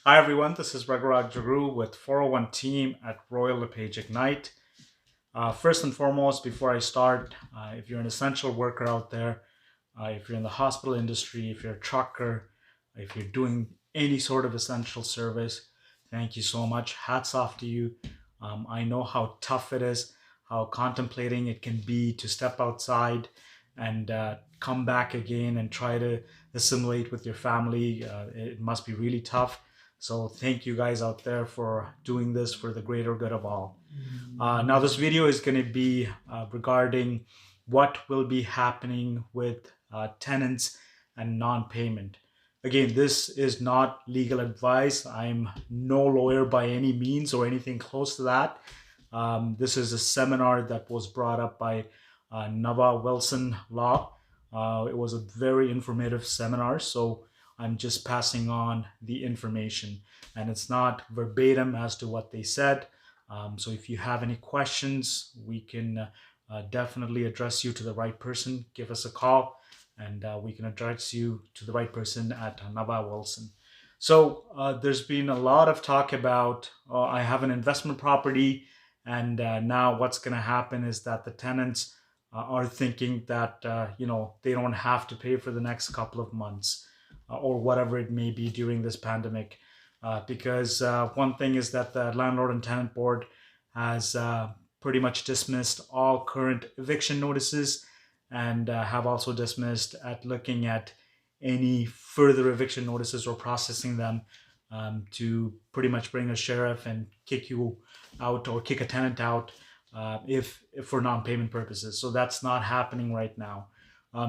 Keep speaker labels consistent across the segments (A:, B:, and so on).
A: Hi everyone, this is Ragu with 401 team at LePage Ignite. First and foremost, before I start, if you're an essential worker out there, if you're in the hospital industry, if you're a trucker, if you're doing any sort of essential service, thank you so much. Hats off to you. I know how tough it is, how contemplating it can be to step outside and come back again and try to assimilate with your family. It must be really tough. So thank you guys out there for doing this for the greater good of all. Now this video is going to be regarding what will be happening with tenants and non-payment. Again, this is not legal advice. I'm no lawyer by any means or anything close to that. This is a seminar that was brought up by Nava Wilson Law. It was a very informative seminar, so I'm just passing on the information, and it's not verbatim as to what they said. So if you have any questions, we can definitely address you to the right person. Give us a call and we can address you to the right person at Nava Wilson. So there's been a lot of talk about I have an investment property, and now what's going to happen is that the tenants are thinking that they don't have to pay for the next couple of months or whatever it may be during this pandemic. Because one thing is that the landlord and tenant board has pretty much dismissed all current eviction notices, and have also dismissed at looking at any further eviction notices or processing them, to pretty much bring a sheriff and kick you out or kick a tenant out if for non-payment purposes. So that's not happening right now.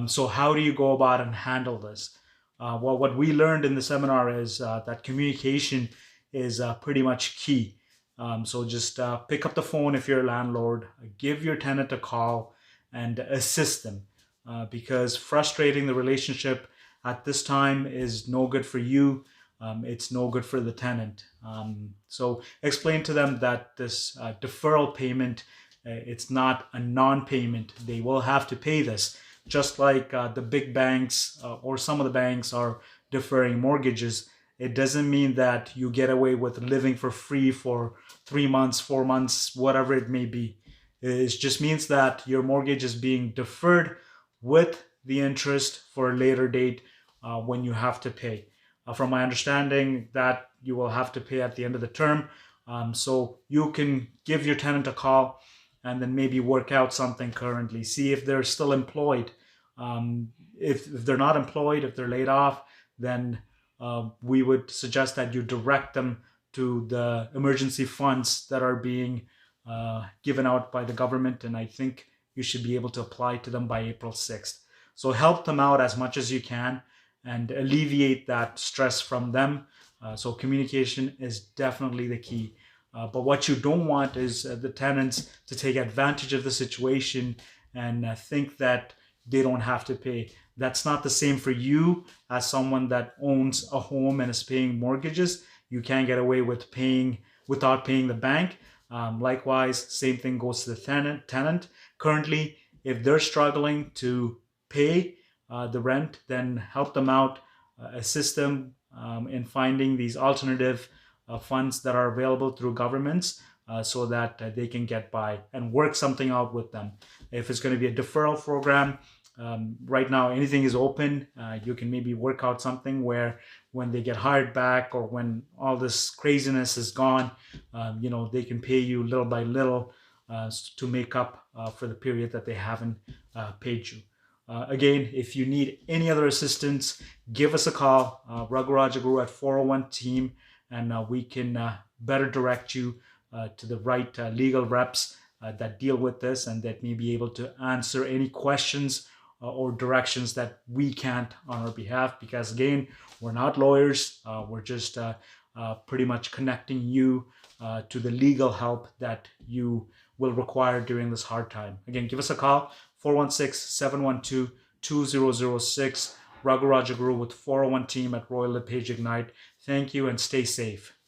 A: So how do you go about and handle this? Well, what we learned in the seminar is that communication is pretty much key. So just pick up the phone if you're a landlord, give your tenant a call and assist them, because frustrating the relationship at this time is no good for you. It's no good for the tenant. So explain to them that this deferral payment, it's not a non-payment. They will have to pay this. Just like the big banks or some of the banks are deferring mortgages, it doesn't mean that you get away with living for free for 3 months, 4 months, whatever it may be. It just means that your mortgage is being deferred with the interest for a later date when you have to pay. From my understanding, that you will have to pay at the end of the term. So you can give your tenant a call and then maybe work out something currently. See if they're still employed. If they're not employed, if they're laid off, then we would suggest that you direct them to the emergency funds that are being given out by the government. And I think you should be able to apply to them by April 6th. So help them out as much as you can and alleviate that stress from them. So communication is definitely the key. But what you don't want is the tenants to take advantage of the situation and think that they don't have to pay. That's not the same for you as someone that owns a home and is paying mortgages. You can't get away with paying without paying the bank. Likewise, same thing goes to the tenant. Currently, if they're struggling to pay the rent, then help them out, assist them in finding these alternative funds that are available through governments, so that they can get by and work something out with them. If it's going to be a deferral program, right now anything is open. You can maybe work out something where when they get hired back or when all this craziness is gone, they can pay you little by little to make up for the period that they haven't paid you. Again, if you need any other assistance, give us a call, Ragu at 401 team, and we can better direct you to the right legal reps that deal with this and that may be able to answer any questions or directions that we can't on our behalf. Because again, we're not lawyers. We're just pretty much connecting you to the legal help that you will require during this hard time. Again, give us a call, 416-712-2006. Ragu with 401 team at LePage Ignite. Thank you and stay safe.